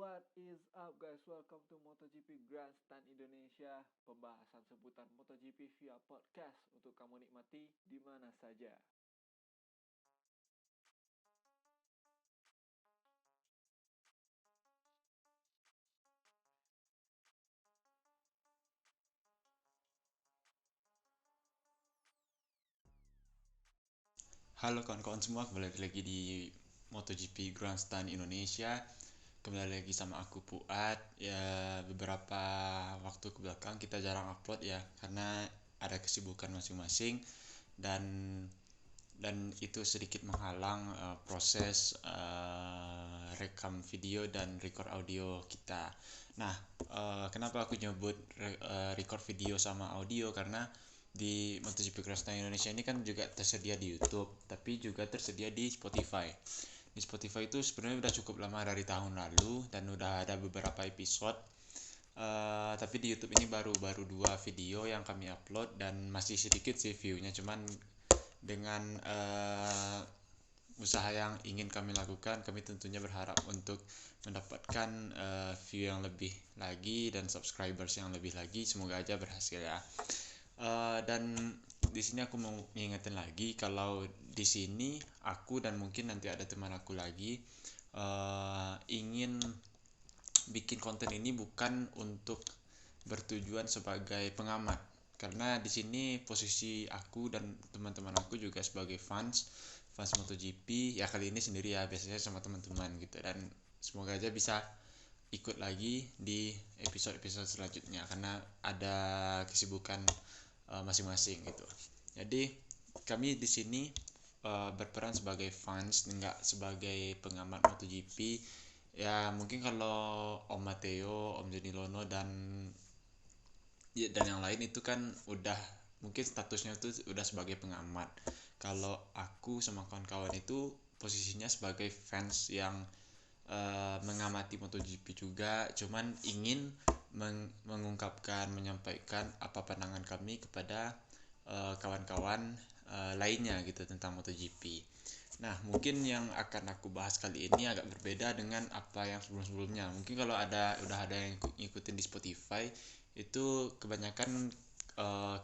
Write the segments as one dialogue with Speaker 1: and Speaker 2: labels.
Speaker 1: What is up guys, welcome to MotoGP Grandstand Indonesia. Pembahasan seputar MotoGP via podcast untuk kamu nikmati di mana saja.
Speaker 2: Halo kawan-kawan semua, kembali lagi di MotoGP Grandstand Indonesia. Kembali lagi sama aku Puat. Ya, beberapa waktu ke belakang kita jarang upload ya, karena ada kesibukan masing-masing dan itu sedikit menghalang proses rekam video dan record audio kita. Nah, kenapa aku nyebut record video sama audio? Karena di MotoGP Grandstand Indonesia ini kan juga tersedia di YouTube, tapi juga tersedia di Spotify. Di Spotify itu sebenarnya udah cukup lama dari tahun lalu dan udah ada beberapa episode. Tapi di YouTube ini baru 2 video yang kami upload dan masih sedikit sih view-nya, cuman dengan usaha yang ingin kami lakukan, kami tentunya berharap untuk mendapatkan view yang lebih lagi dan subscribers yang lebih lagi. Semoga aja berhasil ya. Dan di sini aku mau ngingetin lagi kalau di sini aku dan mungkin nanti ada teman aku lagi ingin bikin konten ini bukan untuk bertujuan sebagai pengamat, karena di sini posisi aku dan teman-teman aku juga sebagai fans MotoGP ya. Kali ini sendiri ya, biasanya sama teman-teman gitu, dan semoga aja bisa ikut lagi di episode-episode selanjutnya karena ada kesibukan masing-masing gitu. Jadi kami di sini berperan sebagai fans, enggak sebagai pengamat MotoGP. Ya mungkin kalau Om Matteo, Om Joni Lono dan yang lain itu kan udah mungkin statusnya itu udah sebagai pengamat. Kalau aku sama kawan-kawan itu posisinya sebagai fans yang mengamati MotoGP juga, cuman ingin mengungkapkan, menyampaikan apa pandangan kami kepada kawan-kawan lainnya gitu tentang MotoGP. Nah, mungkin yang akan aku bahas kali ini agak berbeda dengan apa yang sebelum-sebelumnya. Mungkin kalau udah ada yang ngikutin di Spotify, itu kebanyakan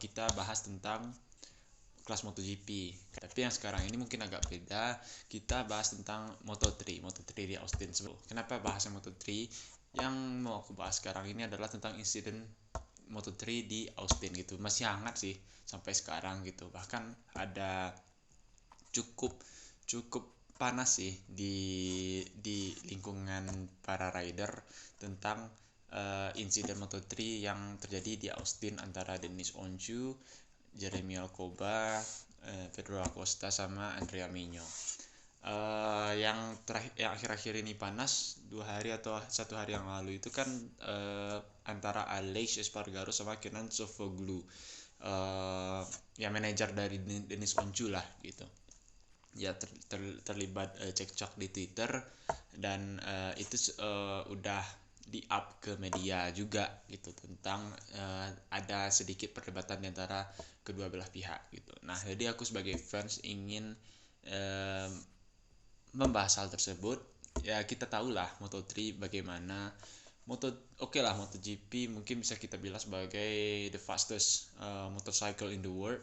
Speaker 2: kita bahas tentang kelas MotoGP. Tapi yang sekarang ini mungkin agak beda. Kita bahas tentang Moto3 di Austin. Kenapa bahasnya Moto3? Yang mau aku bahas sekarang ini adalah tentang insiden Moto3 di Austin gitu. Masih hangat sih sampai sekarang gitu. Bahkan ada cukup panas sih di lingkungan para rider tentang insiden Moto3 yang terjadi di Austin antara Deniz Öncü, Jeremy Alcoba, Pedro Acosta sama Andrea Migno. Yang akhir-akhir ini panas 2 hari atau 1 hari yang lalu itu kan antara Aleix Espargaro sama Kenan Sofuoglu, ya manajer dari Deniz Öncü lah gitu. Ya terlibat cekcok di Twitter dan itu udah di up ke media juga gitu tentang ada sedikit perdebatan di antara kedua belah pihak gitu. Nah, jadi aku sebagai fans ingin membahas hal tersebut. Ya kita tahulah Moto3 bagaimana MotoGP mungkin bisa kita bilang sebagai the fastest motorcycle in the world,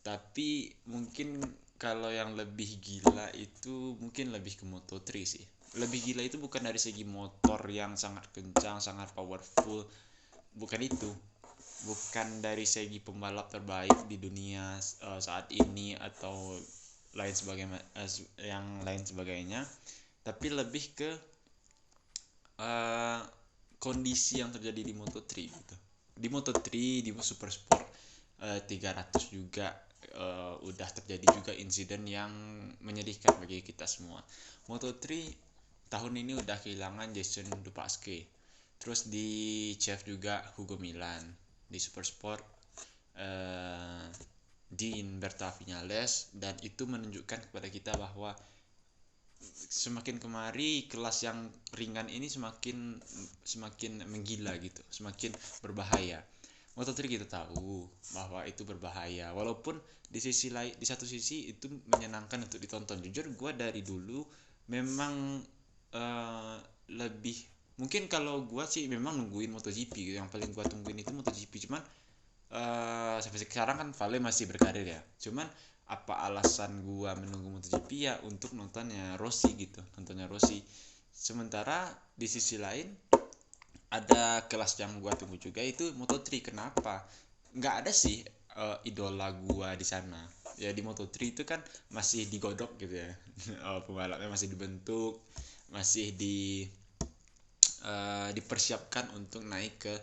Speaker 2: tapi mungkin kalau yang lebih gila itu mungkin lebih ke Moto3 sih. Lebih gila itu bukan dari segi motor yang sangat kencang, sangat powerful, bukan itu. Bukan dari segi pembalap terbaik di dunia saat ini atau yang lain sebagainya, tapi lebih ke uh, kondisi yang terjadi di Moto3 gitu. Di Moto3 di Super Sport 300 juga udah terjadi juga insiden yang menyedihkan bagi kita semua. Moto3 tahun ini udah kehilangan Jason Dupasque. Terus di Chef juga Hugo Milan. Di Super Sport Dean Berta Viñales, dan itu menunjukkan kepada kita bahwa semakin kemari kelas yang ringan ini semakin menggila gitu, semakin berbahaya. Moto3 kita tahu bahwa itu berbahaya, walaupun di satu sisi itu menyenangkan untuk ditonton. Jujur gue dari dulu memang lebih mungkin kalau gua sih memang nungguin MotoGP, yang paling gua tungguin itu MotoGP. Cuman sampai sekarang kan Vale masih berkarir ya. Cuman apa alasan gua menunggu MotoGP ya untuk nontonnya Rossi gitu, nontonnya Rossi. Sementara di sisi lain ada kelas yang gua tunggu juga itu Moto3. Kenapa? Nggak ada sih idola gua di sana. Ya di Moto3 itu kan masih digodok gitu ya. Pembalapnya masih dibentuk, masih dipersiapkan untuk naik ke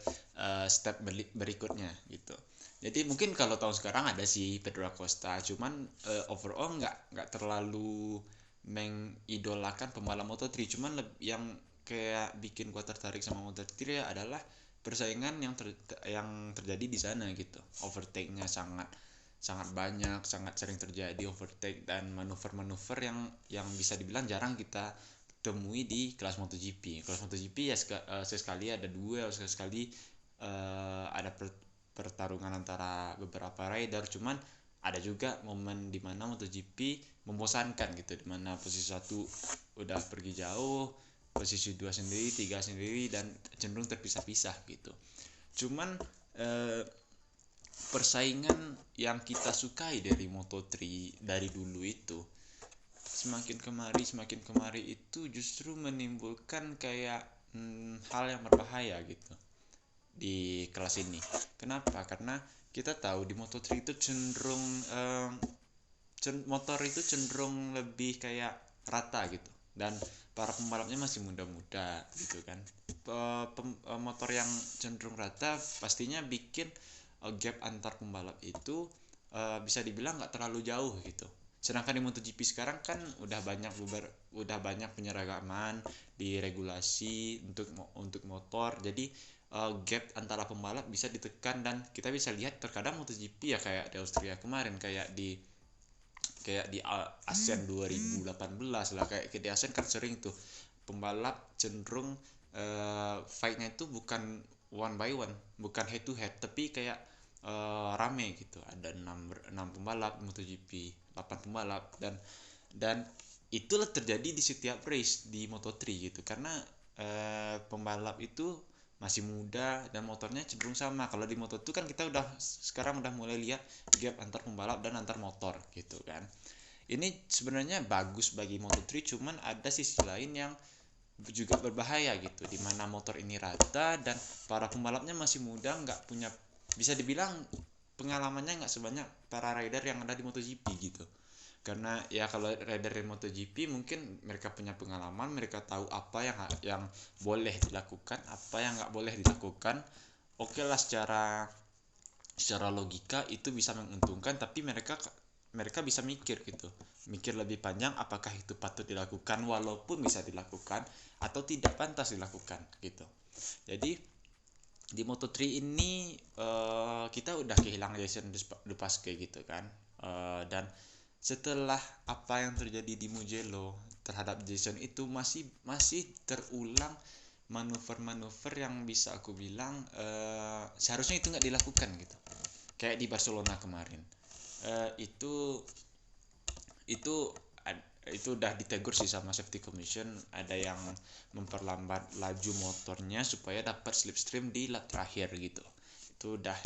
Speaker 2: step berikutnya gitu. Jadi mungkin kalau tahun sekarang ada sih Pedro Acosta, cuman overall nggak terlalu mengidolakan pembalap Moto3. Cuman yang kayak bikin gua tertarik sama Moto3 adalah persaingan yang terjadi di sana gitu. Overtake-nya sangat sangat banyak, sangat sering terjadi overtake dan manuver-manuver yang bisa dibilang jarang kita temui di kelas MotoGP. Kelas MotoGP ya sesekali ada duel, sesekali ada pertarungan antara beberapa rider. Cuman ada juga momen di mana MotoGP membosankan gitu, di mana posisi 1 udah pergi jauh, posisi 2 sendiri, 3 sendiri, dan cenderung terpisah-pisah gitu. Cuman persaingan yang kita sukai dari Moto3 dari dulu itu semakin kemari itu justru menimbulkan kayak hal yang berbahaya gitu di kelas ini. Kenapa? Karena kita tahu di Moto3 itu cenderung motor itu cenderung lebih kayak rata gitu, dan para pembalapnya masih muda-muda gitu kan. Motor yang cenderung rata pastinya bikin gap antar pembalap itu bisa dibilang nggak terlalu jauh gitu. Sedangkan di MotoGP sekarang kan udah banyak penyeragaman di regulasi untuk motor. Jadi gap antara pembalap bisa ditekan, dan kita bisa lihat terkadang MotoGP ya kayak di Austria kemarin, kayak di ASEAN 2018 lah, kayak di ASEAN kan sering tuh pembalap cenderung fight-nya itu bukan one by one, bukan head to head, tapi kayak rame gitu. Ada 6 pembalap MotoGP, 8 pembalap, dan itulah terjadi di setiap race di Moto3 gitu, karena pembalap itu masih muda dan motornya cenderung sama. Kalau di Moto2 kan kita sekarang udah mulai lihat gap antar pembalap dan antar motor gitu kan. Ini sebenarnya bagus bagi Moto3, cuman ada sisi lain yang juga berbahaya gitu, dimana motor ini rata dan para pembalapnya masih muda, nggak punya, bisa dibilang pengalamannya nggak sebanyak para rider yang ada di MotoGP gitu. Karena ya kalau rider di MotoGP mungkin mereka punya pengalaman, mereka tahu apa yang boleh dilakukan, apa yang nggak boleh dilakukan. Oke lah, secara logika itu bisa menguntungkan, tapi mereka bisa mikir gitu, mikir lebih panjang, apakah itu patut dilakukan walaupun bisa dilakukan atau tidak pantas dilakukan gitu. Jadi di Moto3 ini kita udah kehilangan Jason Dupasque gitu kan, dan setelah apa yang terjadi di Mugello terhadap Jason itu masih terulang manuver-manuver yang bisa aku bilang seharusnya itu nggak dilakukan gitu, kayak di Barcelona kemarin. Itu udah ditegur sih sama safety commission, ada yang memperlambat laju motornya supaya dapat slipstream di lap terakhir gitu. Itu udah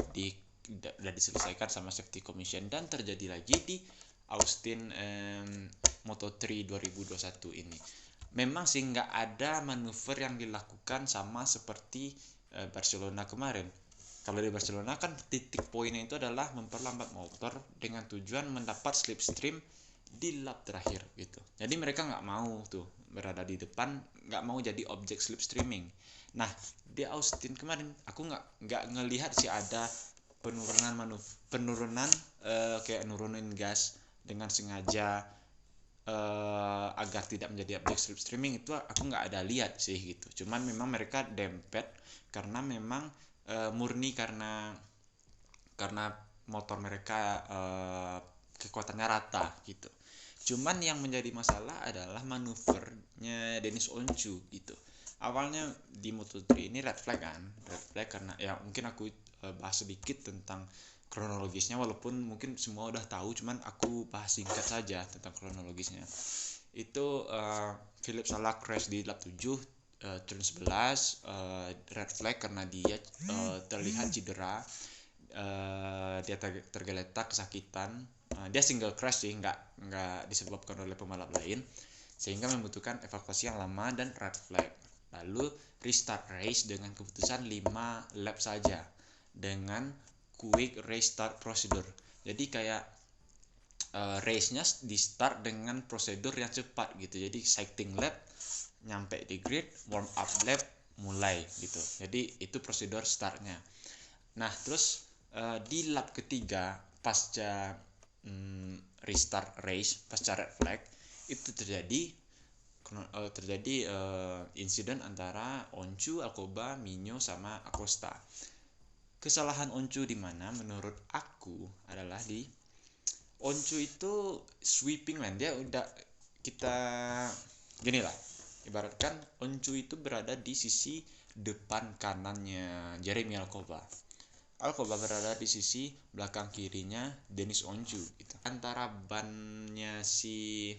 Speaker 2: diselesaikan sama safety commission, dan terjadi lagi di Austin Moto3 2021 ini. Memang sih nggak ada manuver yang dilakukan sama seperti Barcelona kemarin. Kalau di Barcelona kan titik poinnya itu adalah memperlambat motor dengan tujuan mendapat slipstream di lap terakhir gitu. Jadi mereka nggak mau tuh berada di depan, nggak mau jadi objek slipstreaming. Nah di Austin kemarin aku nggak ngelihat sih ada penurunan kayak nurunin gas dengan sengaja agar tidak menjadi objek slipstreaming. Itu aku nggak ada lihat sih gitu. Cuman memang mereka dempet karena memang murni karena motor mereka kekuatannya rata gitu. Cuman yang menjadi masalah adalah manuvernya Deniz Öncü gitu. Awalnya di Moto3 ini red flag karena ya mungkin aku bahas sedikit tentang kronologisnya, walaupun mungkin semua udah tahu, cuman aku bahas singkat saja tentang kronologisnya. Itu Philippe Salah crash di lap 7, turn 11, red flag karena dia terlihat cedera, dia tergeletak kesakitan. Dia single crash sih, nggak disebabkan oleh pembalap lain, sehingga membutuhkan evakuasi yang lama dan red flag. Lalu restart race dengan keputusan 5 lap saja dengan quick restart procedure. Jadi kayak race-nya di start dengan prosedur yang cepat gitu. Jadi sighting lap, nyampe di grid, warm up lap, mulai gitu. Jadi itu prosedur startnya. Nah terus di lap ketiga pasca restart race, pasca red flag, itu terjadi insiden antara Oncu, Alcoba, Minyo sama Acosta. Kesalahan Oncu di mana menurut aku adalah di Oncu itu sweeping line. Dia udah, kita gini lah, ibaratkan Oncu itu berada di sisi depan kanannya Jeremy Alcoba. Alcoba berada di sisi belakang kirinya Denis Oncu gitu. Antara bannya si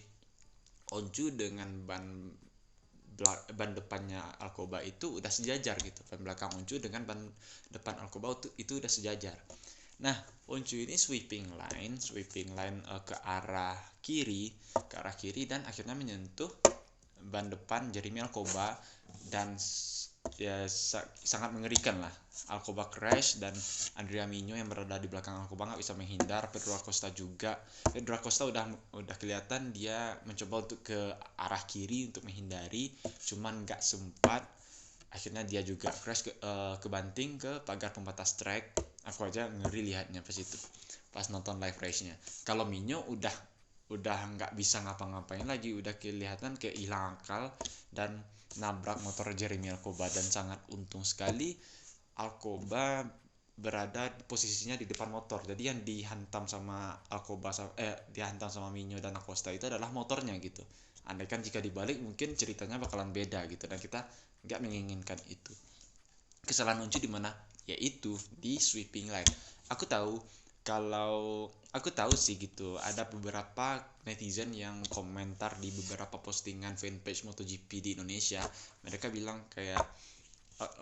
Speaker 2: Oncu dengan ban depannya Alcoba itu udah sejajar gitu. Ban belakang Oncu dengan ban depan Alcoba itu udah sejajar. Nah, Oncu ini sweeping line ke arah kiri dan akhirnya menyentuh ban depan Jeremy Alcoba, dan ya sangat mengerikan lah. Alcoba crash dan Andrea Minyo yang berada di belakang Alcoba nggak bisa menghindar. Pedro Acosta juga. Pedro Acosta udah kelihatan dia mencoba untuk ke arah kiri untuk menghindari, cuman nggak sempat. Akhirnya dia juga crash kebanting ke pagar pembatas track. Aku aja ngeri lihatnya pas nonton live race-nya. Kalau Minyo udah nggak bisa ngapa-ngapain lagi, udah kelihatan kayak hilang akal dan nabrak motor Jeremy Alcoba, dan sangat untung sekali Alcoba berada posisinya di depan motor. Jadi yang dihantam sama Minyo dan Acosta itu adalah motornya gitu. Andaikan jika dibalik mungkin ceritanya bakalan beda gitu, dan kita nggak menginginkan itu. Kesalahan Oncu di mana? Yaitu di sweeping line. Aku tahu sih gitu, ada beberapa netizen yang komentar di beberapa postingan fanpage MotoGP di Indonesia. Mereka bilang kayak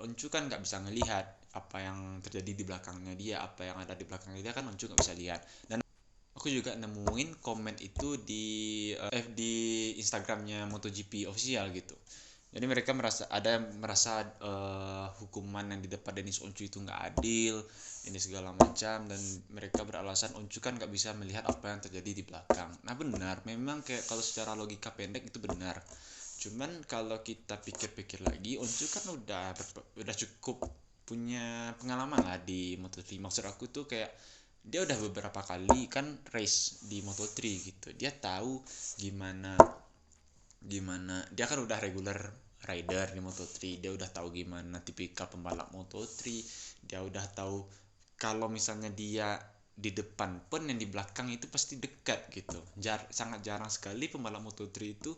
Speaker 2: Oncu kan nggak bisa ngelihat apa yang terjadi di belakangnya dia, apa yang ada di belakangnya dia kan Oncu nggak bisa lihat. Dan aku juga nemuin komen itu di Instagramnya MotoGP official gitu. Jadi mereka merasa hukuman yang didapat Denis Oncu itu nggak adil, ini segala macam, dan mereka beralasan Oncu kan nggak bisa melihat apa yang terjadi di belakang. Nah benar, memang kayak kalau secara logika pendek itu benar. Cuman kalau kita pikir-pikir lagi, Oncu kan udah cukup punya pengalaman lah di Moto3. Maksud aku tuh kayak dia udah beberapa kali kan race di Moto3 gitu. Dia tahu gimana dia kan udah regular rider di Moto3. Dia udah tahu gimana tipikal pembalap Moto3. Dia udah tahu kalau misalnya dia di depan pun yang di belakang itu pasti dekat gitu. Sangat jarang sekali pembalap Moto3 itu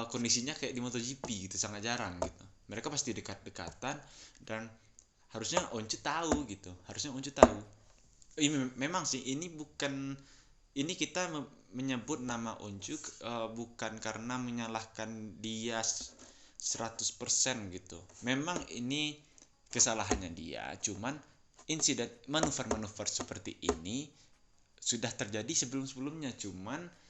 Speaker 2: kondisinya kayak di MotoGP gitu, sangat jarang gitu. Mereka pasti dekat-dekatan, dan harusnya Oncu tahu gitu. Memang sih ini kita menyebut nama Oncu bukan karena menyalahkan dia 100% gitu. Memang ini kesalahannya dia, cuman insiden manuver-manuver seperti ini sudah terjadi sebelum-sebelumnya, cuman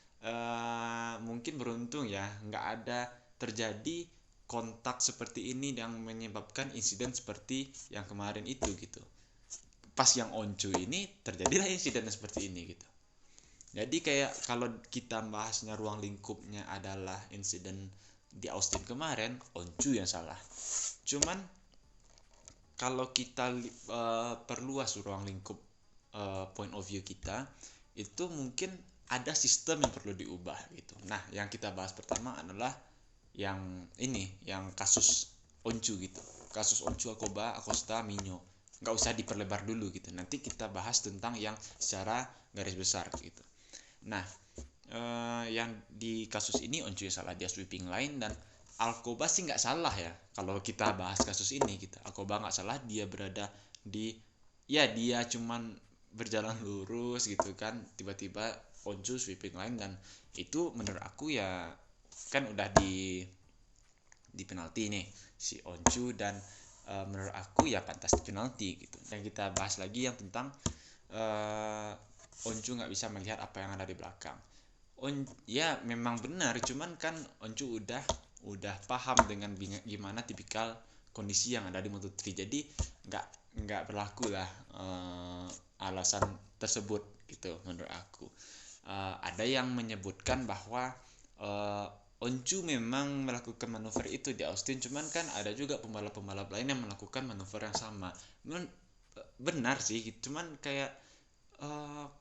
Speaker 2: mungkin beruntung ya nggak ada terjadi kontak seperti ini yang menyebabkan insiden seperti yang kemarin itu gitu. Pas yang Oncu ini terjadilah insiden seperti ini gitu. Jadi kayak kalau kita bahasnya ruang lingkupnya adalah insiden di Austin kemarin, Oncu yang salah. Cuman kalau kita perluas ruang lingkup point of view kita, itu mungkin ada sistem yang perlu diubah gitu. Nah, yang kita bahas pertama adalah yang kasus Oncu gitu. Kasus Oncu, Alcoba, Acosta, Minyo. Nggak usah diperlebar dulu gitu. Nanti kita bahas tentang yang secara garis besar gitu. Nah, yang di kasus ini Oncu yang salah, dia sweeping line, dan Alcoba sih nggak salah ya. Kalau kita bahas kasus ini gitu, Alcoba nggak salah, dia berada dia cuman berjalan lurus gitu kan, tiba-tiba Oncu sweeping line, dan itu menurut aku ya kan udah di penalti nih. si Oncu, dan menurut aku ya pantas penalti gitu. Dan kita bahas lagi yang tentang Oncu nggak bisa melihat apa yang ada di belakang. Ya memang benar, cuman kan Oncu udah paham dengan gimana tipikal kondisi yang ada di Moto3, jadi nggak berlaku lah alasan tersebut gitu menurut aku. Ada yang menyebutkan bahwa Oncu memang melakukan manuver itu di Austin, cuman kan ada juga pembalap-pembalap lain yang melakukan manuver yang sama. Benar sih, cuman kayak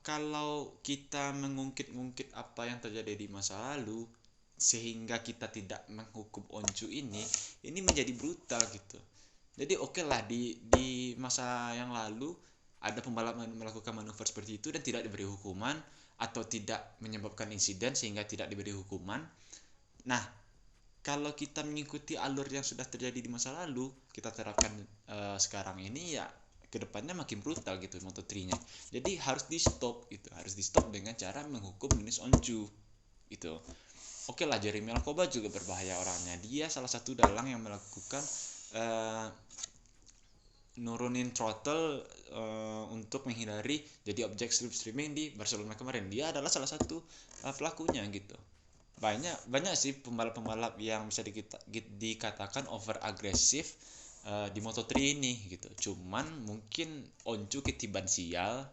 Speaker 2: kalau kita mengungkit-ungkit apa yang terjadi di masa lalu sehingga kita tidak menghukum Oncu ini menjadi brutal gitu. Jadi oke lah, di masa yang lalu ada pembalap melakukan manuver seperti itu dan tidak diberi hukuman atau tidak menyebabkan insiden sehingga tidak diberi hukuman. Nah, kalau kita mengikuti alur yang sudah terjadi di masa lalu, kita terapkan sekarang ini, ya kedepannya makin brutal gitu Moto3-nya. Jadi harus di stop gitu, harus di stop dengan cara menghukum Dennis Oncu gitu. Oke lah, Jeremy Alcoba juga berbahaya orangnya. Dia salah satu dalang yang melakukan nurunin throttle untuk menghindari jadi objek slipstreaming di Barcelona kemarin. Dia adalah salah satu pelakunya gitu. Banyak sih pembalap-pembalap yang bisa dikatakan over agresif di Moto3 ini gitu. Cuman mungkin Oncu ketiban sial,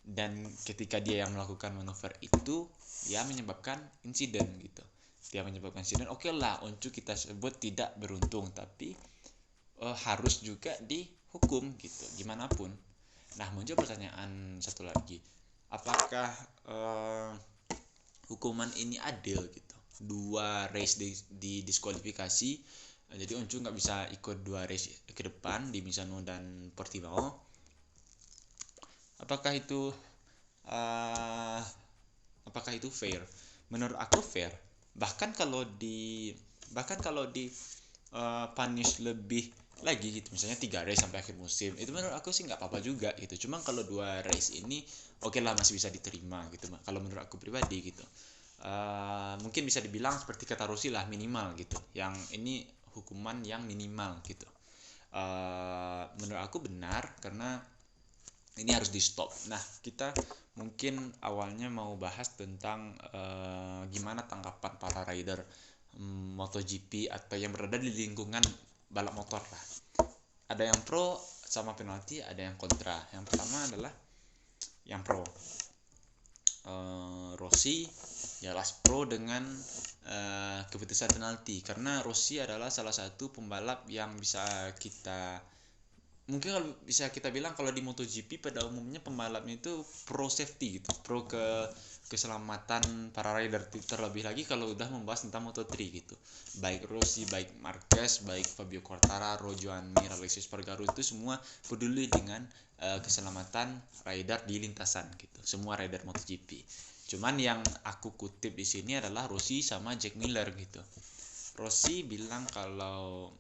Speaker 2: dan ketika dia yang melakukan manuver itu ya menyebabkan insiden gitu. Dia menyebabkan insiden. Oke lah, Oncu kita sebut tidak beruntung, tapi harus juga dihukum gitu gimana pun. Nah, muncul pertanyaan satu lagi, apakah hukuman ini adil gitu? 2 race di diskualifikasi, jadi Oncu nggak bisa ikut 2 race ke depan di Misano dan Portimao. Apakah itu fair? Menurut aku fair. Bahkan kalau di punish lebih lagi gitu, misalnya 3 race sampai akhir musim, itu menurut aku sih nggak apa-apa juga gitu. Cuma kalau 2 race ini oke lah, masih bisa diterima gitu kalau menurut aku pribadi gitu. Mungkin bisa dibilang seperti kata Rossi lah, minimal gitu. Yang ini hukuman yang minimal gitu. Menurut aku benar, karena ini harus di stop. Nah, kita mungkin awalnya mau bahas tentang gimana tanggapan para rider MotoGP atau yang berada di lingkungan balap motor lah. Ada yang pro sama penalti, ada yang kontra. Yang pertama adalah yang pro. Rossi jelas pro dengan keputusan penalti, karena Rossi adalah salah satu pembalap yang mungkin kalau bisa kita bilang kalau di MotoGP pada umumnya pembalapnya itu pro safety gitu, pro keselamatan para rider, terlebih lagi kalau udah membahas tentang Moto3 gitu. Baik Rossi, baik Marquez, baik Fabio Quartararo, Joan Mir, Alexis Espargaro, itu semua peduli dengan keselamatan rider di lintasan gitu. Semua rider MotoGP. Cuman yang aku kutip di sini adalah Rossi sama Jack Miller gitu. Rossi bilang kalau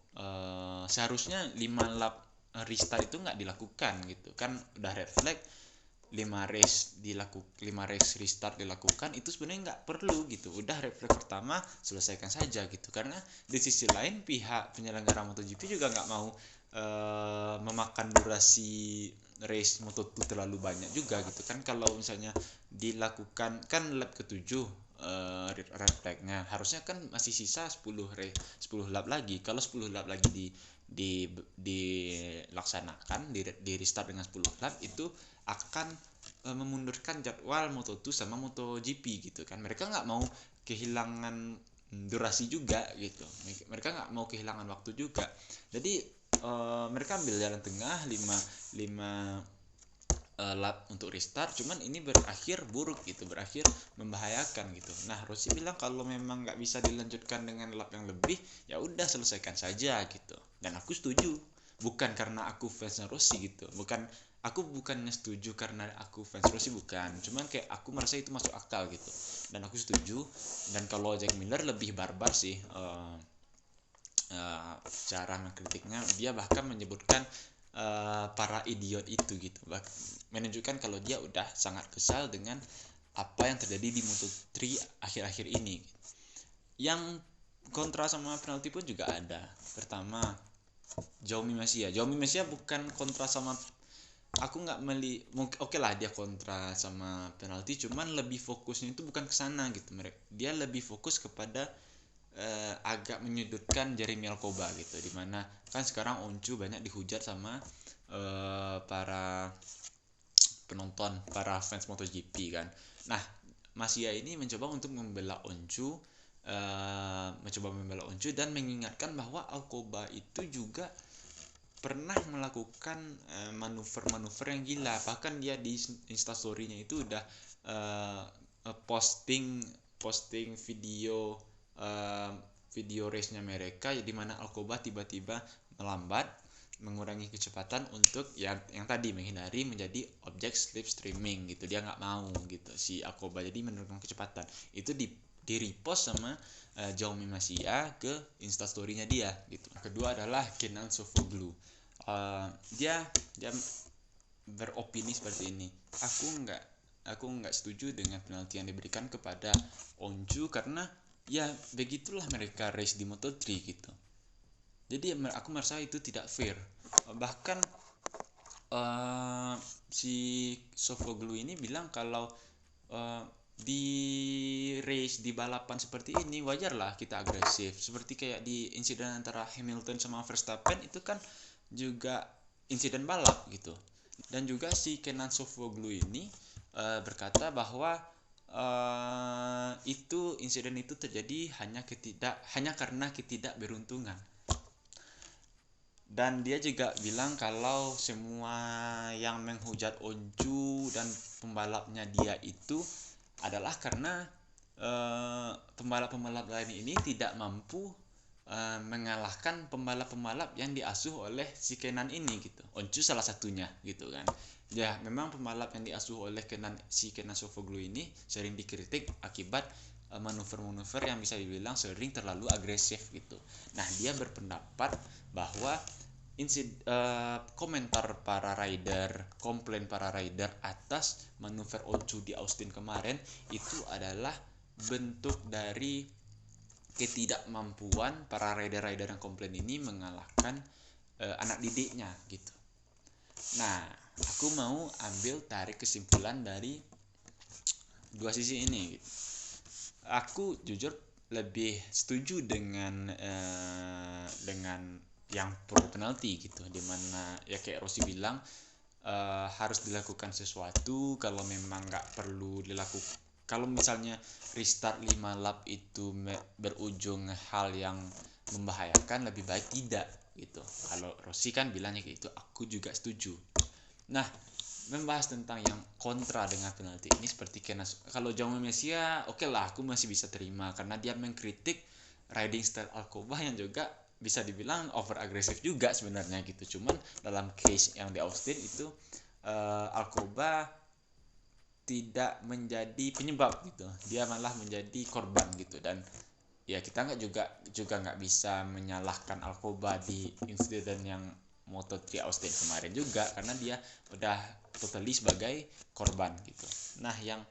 Speaker 2: seharusnya 5 lap restart itu nggak dilakukan gitu kan, udah red flag. 5 race restart dilakukan itu sebenarnya nggak perlu gitu, udah red flag pertama selesaikan saja gitu. Karena di sisi lain pihak penyelenggara MotoGP juga nggak mau memakan durasi race Moto2 terlalu banyak juga gitu kan. Kalau misalnya dilakukan kan lap ke-7 red flagnya, harusnya kan masih sisa 10 lap lagi. Kalau 10 lap lagi dilaksanakan di restart dengan 10 lap, itu akan memundurkan jadwal Moto2 sama MotoGP gitu kan. Mereka nggak mau kehilangan durasi juga gitu, mereka nggak mau kehilangan waktu juga. Jadi mereka ambil jalan tengah 5 lap untuk restart, cuman ini berakhir buruk gitu, berakhir membahayakan gitu. Nah, Rossi bilang kalau memang nggak bisa dilanjutkan dengan lap yang lebih, ya udah selesaikan saja gitu. Dan aku setuju, bukan karena aku fansnya Rossi gitu, aku bukannya setuju karena aku fans Rossi, bukan, cuman kayak aku merasa itu masuk akal gitu, dan aku setuju. Dan kalau Jack Miller lebih barbar sih cara mengkritiknya. Dia bahkan menyebutkan para idiot itu gitu, menunjukkan kalau dia udah sangat kesal dengan apa yang terjadi di Moto3 akhir-akhir ini. Yang kontra sama penalti pun juga ada. Pertama, Jaume Masia bukan kontra sama, aku nggak oke lah dia kontra sama penalti, cuman lebih fokusnya itu bukan ke sana gitu. Dia lebih fokus kepada agak menyudutkan Jeremy Alcoba gitu, dimana kan sekarang Oncu banyak dihujat sama para penonton, para fans MotoGP kan. Nah, Masia ini mencoba untuk membela Oncu, dan mengingatkan bahwa Alcoba itu juga pernah melakukan manuver-manuver yang gila. Bahkan dia di instastory-nya itu udah posting video race-nya mereka, di mana Alcoba tiba-tiba melambat, mengurangi kecepatan untuk yang tadi menghindari menjadi objek slipstreaming gitu. Dia nggak mau gitu si Alcoba, jadi menurunkan kecepatan. Itu di repost sama Jaume Masia ke instastory-nya dia gitu. Kedua adalah Kenan Sofuoglu. Dia beropini seperti ini. Aku nggak setuju dengan penalti yang diberikan kepada Oncu, karena ya begitulah mereka race di Moto3 gitu. Jadi aku merasa itu tidak fair. Bahkan si Sofuoglu ini bilang kalau di race, di balapan seperti ini wajarlah kita agresif, seperti kayak di insiden antara Hamilton sama Verstappen itu kan juga insiden balap gitu. Dan juga si Kenan Sofuoglu ini berkata bahwa insiden itu terjadi hanya karena ketidakberuntungan. Dan dia juga bilang kalau semua yang menghujat Oncu dan pembalapnya dia itu adalah karena pembalap-pembalap lain ini tidak mampu mengalahkan pembalap-pembalap yang diasuh oleh si Kenan ini gitu. Oncu salah satunya gitu kan. Ya, memang pembalap yang diasuh oleh si Kenan Sofuoglu ini sering dikritik akibat manuver-manuver yang bisa dibilang sering terlalu agresif gitu. Nah, dia berpendapat bahwa komentar para rider, komplain para rider atas manuver Oncu di Austin kemarin itu adalah bentuk dari ketidakmampuan para rider-rider yang komplain ini mengalahkan anak didiknya gitu. Nah, aku mau ambil tarik kesimpulan dari dua sisi ini gitu. Aku jujur lebih setuju dengan yang pro penalti gitu, dimana ya kayak Rossi bilang harus dilakukan sesuatu. Kalau memang nggak perlu dilakukan, kalau misalnya restart 5 lap itu berujung hal yang membahayakan, lebih baik tidak gitu. Kalau Rossi kan bilangnya kayak gitu, aku juga setuju. Nah, membahas tentang yang kontra dengan penalti ini, seperti kalau Jaume Masia oke lah, aku masih bisa terima karena dia mengkritik riding style Alcoba yang juga bisa dibilang over agresif juga sebenarnya gitu. Cuman dalam case yang di Austin itu Alcoba tidak menjadi penyebab gitu, dia malah menjadi korban gitu. Dan ya kita juga nggak bisa menyalahkan Alcoba di insiden yang Moto3 Austin kemarin juga, karena dia udah totally sebagai korban gitu. Nah, yang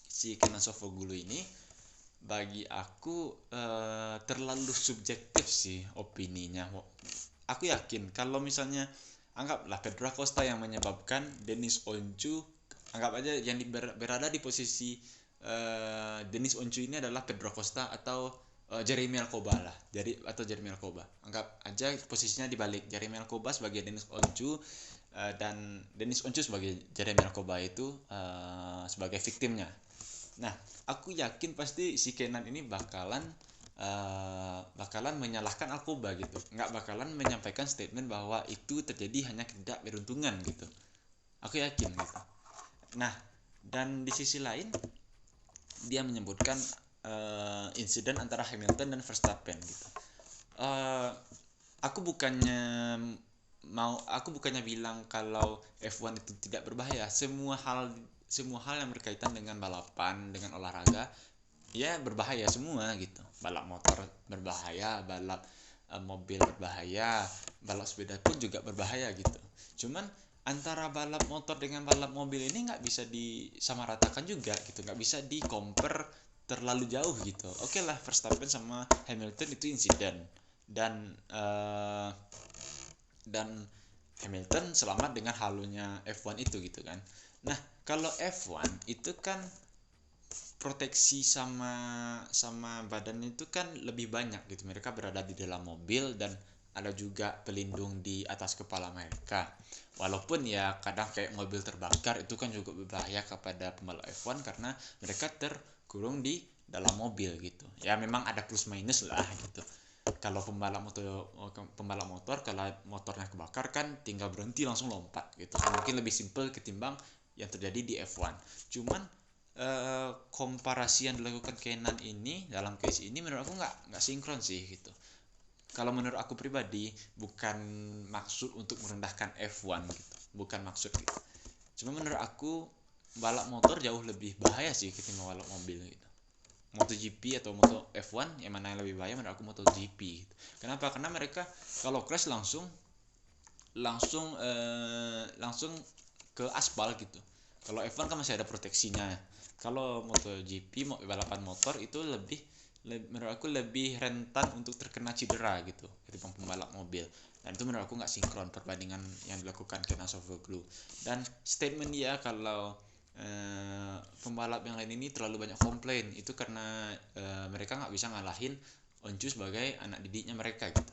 Speaker 2: si Kenan Sofuoglu ini bagi aku terlalu subjektif sih opininya. Aku yakin kalau misalnya anggaplah Pedro Acosta yang menyebabkan Deniz Oncu, anggap aja yang berada di posisi Deniz Oncu ini adalah Pedro Acosta atau Jeremy Alcoba lah, Jeremy Alcoba. Anggap aja posisinya dibalik, Jeremy Alcoba sebagai Deniz Oncu dan Deniz Oncu sebagai Jeremy Alcoba itu sebagai victimnya. Nah, aku yakin pasti si Kenan ini bakalan menyalahkan Alcoba gitu, nggak bakalan menyampaikan statement bahwa itu terjadi hanya ketidakberuntungan gitu. Aku yakin gitu. Nah, dan di sisi lain dia menyebutkan insiden antara Hamilton dan Verstappen gitu. Aku bukannya bilang kalau F1 itu tidak berbahaya. Semua hal yang berkaitan dengan balapan, dengan olahraga ya berbahaya semua gitu. Balap motor berbahaya, balap mobil berbahaya, balap sepeda pun juga berbahaya gitu. Cuman antara balap motor dengan balap mobil ini nggak bisa disamaratakan juga gitu, nggak bisa di-compare terlalu jauh gitu. Oke lah, Verstappen sama Hamilton itu insiden, dan dan Hamilton selamat dengan halunya F1 itu gitu kan. Nah, kalau F1 itu kan proteksi sama badan itu kan lebih banyak gitu. Mereka berada di dalam mobil dan ada juga pelindung di atas kepala mereka. Walaupun ya kadang kayak mobil terbakar itu kan juga berbahaya kepada pembalap F1 karena mereka terkurung di dalam mobil gitu. Ya memang ada plus minus lah gitu. Kalau pembalap motor kalau motornya kebakar kan tinggal berhenti langsung lompat gitu. Mungkin lebih simpel ketimbang yang terjadi di F1. Cuman komparasi yang dilakukan Kenan ini dalam case ini menurut aku nggak sinkron sih gitu. Kalau menurut aku pribadi bukan maksud untuk merendahkan F1 gitu, bukan maksud gitu. Cuma menurut aku balap motor jauh lebih bahaya sih ketimbang balap mobil gitu. MotoGP atau Moto F1 yang mana yang lebih bahaya menurut aku MotoGP gitu. Kenapa? Karena mereka kalau crash langsung ke aspal gitu. Kalau F1 kan masih ada proteksinya. Kalau MotoGP balapan motor itu menurut aku lebih rentan untuk terkena cedera gitu ketimbang pembalap mobil. Dan itu menurut aku nggak sinkron perbandingan yang dilakukan Kenan Sofuoglu. Dan statement dia kalau pembalap yang lain ini terlalu banyak komplain itu karena mereka nggak bisa ngalahin Oncu sebagai anak didiknya mereka gitu.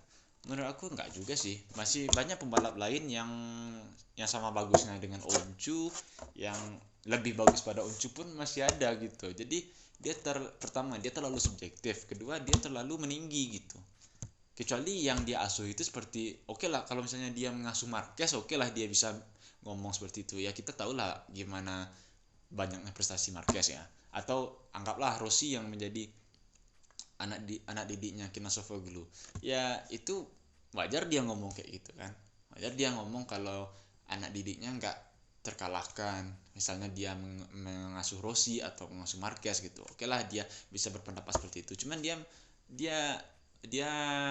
Speaker 2: Menurut aku nggak juga sih, masih banyak pembalap lain yang sama bagusnya dengan Oncu, yang lebih bagus pada Oncu pun masih ada gitu. Jadi pertama dia terlalu subjektif, kedua dia terlalu meninggi gitu. Kecuali yang dia asuh itu seperti oke lah kalau misalnya dia mengasuh Marquez, oke lah dia bisa ngomong seperti itu. Ya kita tahu lah gimana banyaknya prestasi Marquez ya. Atau anggaplah Rossi yang menjadi anak didiknya Kenan Sofuoglu. Ya itu wajar dia ngomong kayak gitu kan. Wajar dia ngomong kalau anak didiknya nggak terkalahkan. Misalnya dia mengasuh Rossi atau mengasuh Marquez gitu. Oke lah dia bisa berpendapat seperti itu. Cuman dia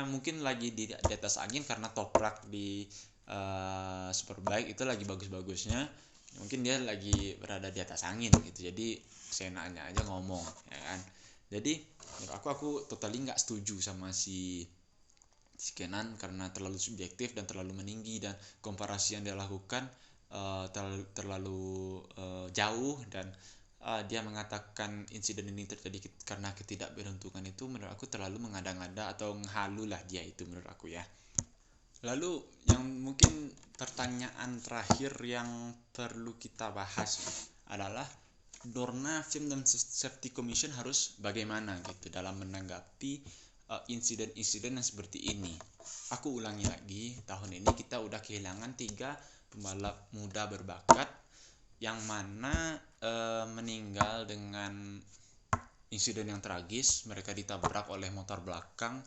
Speaker 2: mungkin lagi di atas angin karena toprak di Superbike itu lagi bagus-bagusnya. Mungkin dia lagi berada di atas angin gitu. Jadi seenaknya aja ngomong ya kan. Jadi menurut aku totally nggak setuju sama si Kenan karena terlalu subjektif dan terlalu meninggi, dan komparasi yang dia lakukan terlalu jauh, dan dia mengatakan insiden ini terjadi karena ketidakberuntungan itu menurut aku terlalu mengada-ngada atau menghalu lah dia itu menurut aku ya. Lalu yang mungkin pertanyaan terakhir yang perlu kita bahas adalah Dorna Film dan Safety Commission harus bagaimana gitu dalam menanggapi insiden-insiden yang seperti ini. Aku ulangi lagi, tahun ini kita udah kehilangan 3 pembalap muda berbakat yang mana meninggal dengan insiden yang tragis. Mereka ditabrak oleh motor belakang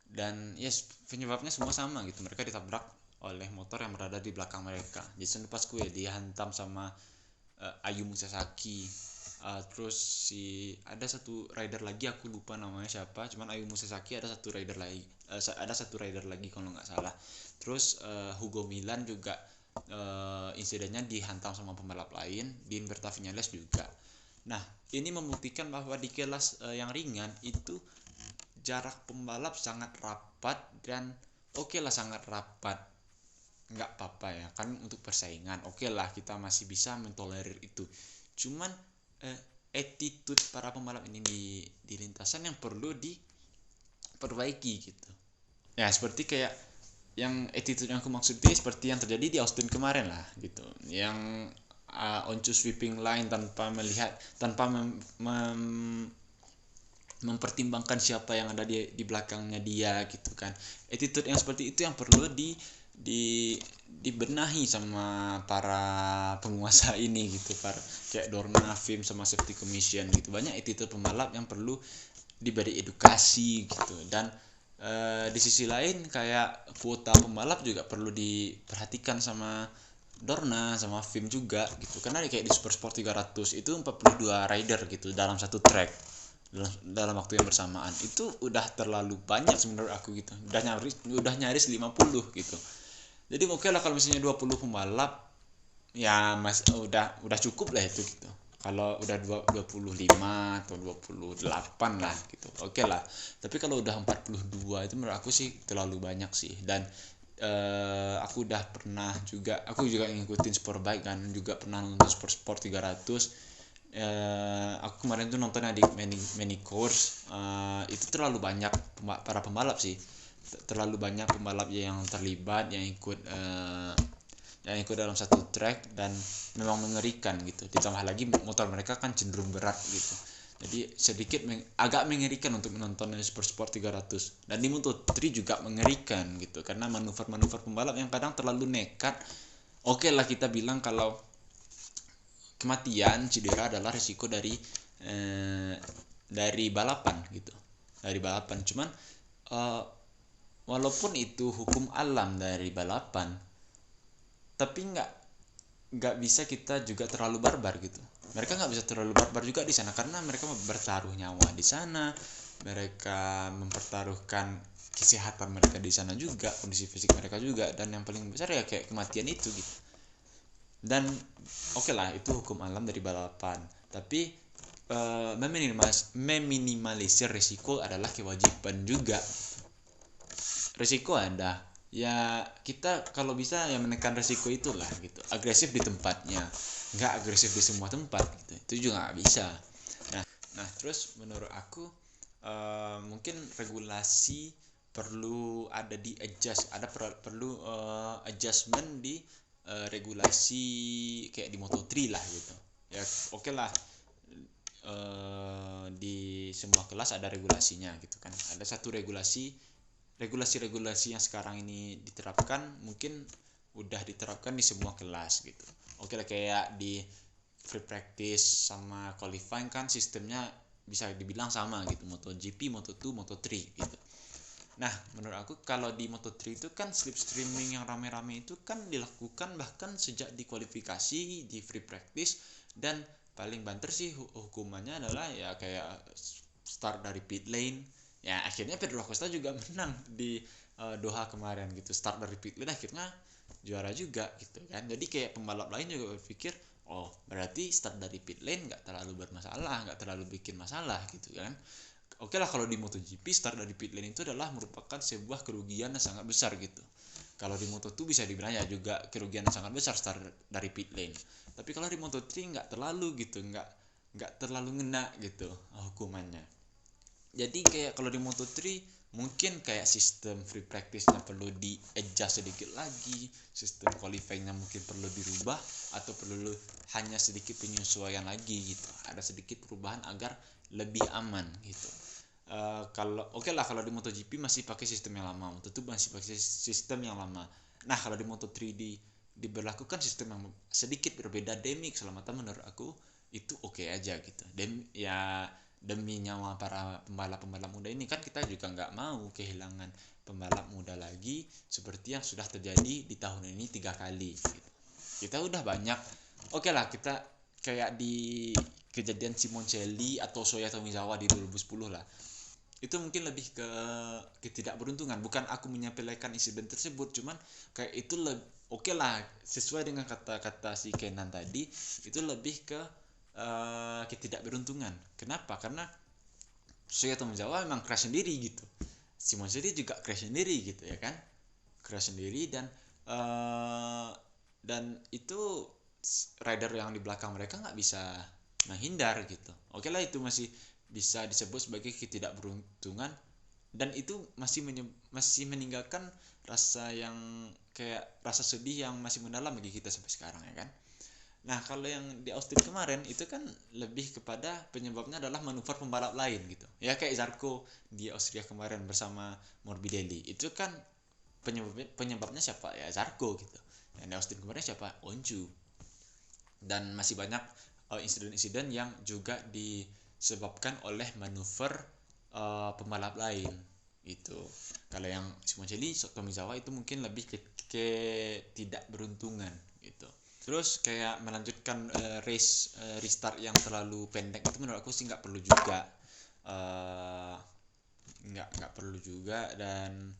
Speaker 2: dan penyebabnya semua sama gitu. Mereka ditabrak oleh motor yang berada di belakang mereka. Jason Pasquale dihantam sama Ayumu Sasaki. Terus ada satu rider lagi aku lupa namanya siapa, cuman Ayumu Sasaki ada satu rider lagi kalau nggak salah. Terus Hugo Milan juga insidennya dihantam sama pembalap lain, Berta Viñales juga. Nah ini membuktikan bahwa di kelas yang ringan itu jarak pembalap sangat rapat dan sangat rapat. Nggak apa-apa ya kan untuk persaingan, lah kita masih bisa mentolerir itu. Cuman attitude para pembalap ini di lintasan yang perlu diperbaiki gitu ya, seperti kayak yang attitude yang aku maksud itu seperti yang terjadi di Austin kemarin lah gitu, yang Oncu sweeping line tanpa mempertimbangkan siapa yang ada di belakangnya dia gitu kan. Attitude yang seperti itu yang perlu dibenahi sama para penguasa ini gitu, kayak Dorna Film sama Safety Commission gitu. Banyak attitude pembalap yang perlu diberi edukasi gitu. Dan di sisi lain kayak kuota pembalap juga perlu diperhatikan sama Dorna sama Film juga gitu, karena kayak di Supersport 300 itu 42 rider gitu dalam satu track dalam waktu yang bersamaan. Itu udah terlalu banyak menurut aku gitu, udah nyaris 50 gitu. Jadi lah kalau misalnya 20 pembalap ya udah cukup lah itu gitu. Kalau udah 25 atau 28 lah gitu, lah. Tapi kalau udah 42 itu menurut aku sih terlalu banyak sih. Dan aku juga ngikutin Superbike kan, juga pernah nonton Sport 300. Aku kemarin tuh nontonnya di mini course. Itu terlalu banyak para pembalap sih, terlalu banyak pembalap yang terlibat, yang ikut dalam satu track, dan memang mengerikan gitu. Ditambah lagi motor mereka kan cenderung berat gitu, jadi sedikit agak mengerikan untuk menonton Sport 300. Dan di Moto3 juga mengerikan gitu, karena manuver-manuver pembalap yang kadang terlalu nekat. Oke lah, kita bilang kalau kematian, cedera adalah risiko dari balapan gitu, dari balapan. Cuman walaupun itu hukum alam dari balapan, tapi nggak bisa kita juga terlalu barbar gitu. Mereka nggak bisa terlalu barbar juga di sana, karena mereka bertaruh nyawa di sana, mereka mempertaruhkan kesehatan mereka di sana juga, kondisi fisik mereka juga, dan yang paling besar ya kayak kematian itu gitu. Dan oke lah, itu hukum alam dari balapan, tapi meminimalisir risiko adalah kewajiban juga. Risiko ada, ya kita kalau bisa ya menekan risiko itulah gitu. Agresif di tempatnya, nggak agresif di semua tempat gitu, itu juga nggak bisa. Nah terus menurut aku mungkin regulasi perlu ada di adjust, perlu adjustment di regulasi kayak di Moto3 lah gitu ya. Oke lah, di semua kelas ada regulasinya gitu kan. Ada satu regulasi yang sekarang ini diterapkan, mungkin udah diterapkan di semua kelas gitu. Oke lah, kayak di free practice sama qualifying kan sistemnya bisa dibilang sama gitu, MotoGP, Moto2, Moto3 gitu. Nah menurut aku kalau di Moto3 itu kan slipstreaming yang rame-rame itu kan dilakukan bahkan sejak di kualifikasi, di free practice, dan paling banter sih hukumannya adalah ya kayak start dari pit lane. Ya akhirnya Pedro Acosta juga menang di Doha kemarin gitu, start dari pit lane akhirnya juara juga gitu kan. Jadi kayak pembalap lain juga berpikir, oh berarti start dari pit lane nggak terlalu bermasalah, nggak terlalu bikin masalah gitu kan. Oke lah, kalau di MotoGP start dari pit lane itu adalah merupakan sebuah kerugian yang sangat besar gitu. Kalau di Moto2 bisa dibilang ya juga kerugian yang sangat besar start dari pit lane. Tapi kalau di Moto3 nggak terlalu gitu, nggak terlalu ngena gitu hukumannya. Jadi kayak kalau di Moto3 mungkin kayak sistem free practice-nya perlu di adjust sedikit lagi, sistem qualifying-nya mungkin perlu dirubah, atau perlu hanya sedikit penyesuaian lagi gitu, ada sedikit perubahan agar lebih aman gitu. Kalau di MotoGP masih pakai sistem yang lama, Moto2 masih pakai sistem yang lama. Nah kalau di Moto3 diberlakukan sistem yang sedikit berbeda demi keselamatan, menurut aku itu oke aja gitu. Demi nyawa para pembalap muda ini kan, kita juga nggak mau kehilangan pembalap muda lagi seperti yang sudah terjadi di tahun ini 3 kali gitu. Kita udah banyak, oke lah, kita kayak di kejadian Simoncelli atau Shoya Tomizawa di 2010 lah, itu mungkin lebih ke ketidakberuntungan. Bukan aku menyepelekan insiden tersebut, cuman kayak itu oke lah, sesuai dengan kata-kata si Kenan tadi, itu lebih ke ketidakberuntungan. Kenapa? Karena Shoya Tomizawa memang crash sendiri gitu, Simoncelli juga crash sendiri gitu ya kan, crash sendiri, dan itu rider yang di belakang mereka nggak bisa menghindar gitu. Oke lah, itu masih bisa disebut sebagai ketidakberuntungan, dan itu masih meninggalkan rasa yang kayak rasa sedih yang masih mendalam bagi kita sampai sekarang ya kan. Nah kalau yang di Austin kemarin itu kan lebih kepada penyebabnya adalah manuver pembalap lain gitu ya, kayak Zarco di Austria kemarin bersama Morbidelli, itu kan penyebabnya siapa ya, Zarco gitu. Yang di Austin kemarin siapa, Onju. Dan masih banyak insiden-insiden yang juga disebabkan oleh manuver pembalap lain itu. Kalau yang Simoncelli, Tomizawa itu mungkin lebih ke tidak beruntungan gitu. Terus kayak melanjutkan race restart yang terlalu pendek itu menurut aku sih nggak perlu juga, nggak perlu juga. Dan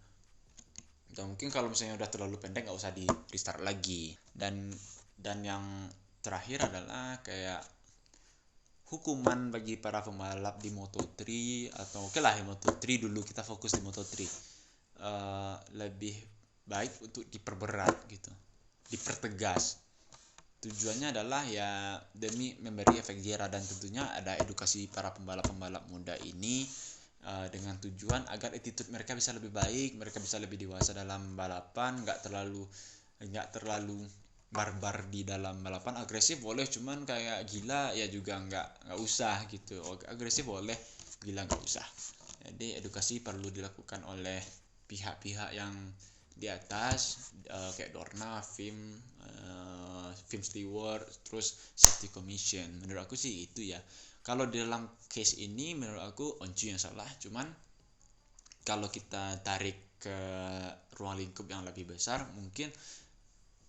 Speaker 2: mungkin kalau misalnya udah terlalu pendek nggak usah di restart lagi. Dan yang terakhir adalah kayak hukuman bagi para pembalap di Moto3, atau oke lah Moto3 dulu, kita fokus di Moto3. Lebih baik untuk diperberat gitu, dipertegas. Tujuannya adalah ya demi memberi efek jerah, dan tentunya ada edukasi para pembalap-pembalap muda ini dengan tujuan agar attitude mereka bisa lebih baik, mereka bisa lebih dewasa dalam balapan, nggak terlalu barbar di dalam balapan. Agresif boleh, cuman kayak gila ya juga nggak usah gitu. Agresif boleh, gila nggak usah. Jadi edukasi perlu dilakukan oleh pihak-pihak yang di atas, kayak Dorna, FIM Steward, terus Safety Commission. Menurut aku sih itu ya. Kalau di dalam case ini menurut aku Oncu yang salah, cuman kalau kita tarik ke ruang lingkup yang lebih besar, mungkin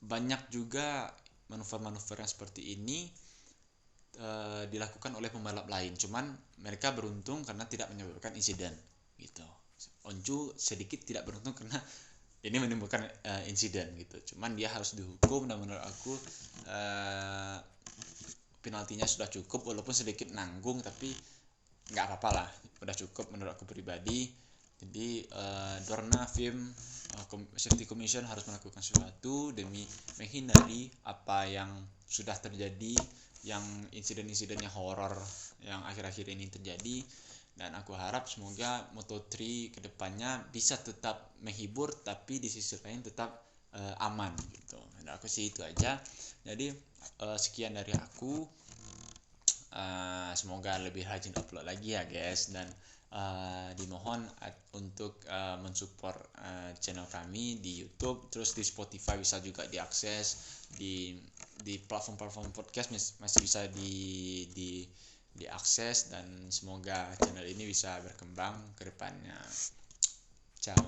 Speaker 2: banyak juga manuver-manuver yang seperti ini dilakukan oleh pembalap lain, cuman mereka beruntung karena tidak menyebabkan insiden gitu. Oncu sedikit tidak beruntung karena ini menimbulkan insiden gitu, cuman dia harus dihukum, dan menurut aku penaltinya sudah cukup, walaupun sedikit nanggung tapi nggak apa-apa lah, udah cukup menurut aku pribadi. Jadi Dorna, FIM, Safety Commission harus melakukan sesuatu demi menghindari apa yang sudah terjadi, yang insiden-insiden yang horor yang akhir-akhir ini terjadi. Dan aku harap semoga Moto3 kedepannya bisa tetap menghibur, tapi di sisi lain tetap aman gitu. Dan aku sih itu aja. Jadi sekian dari aku. Semoga lebih rajin upload lagi ya guys, dan dimohon untuk mensupport channel kami di YouTube, terus di Spotify bisa juga diakses, di platform-platform podcast masih bisa diakses, dan semoga channel ini bisa berkembang ke depannya. Ciao.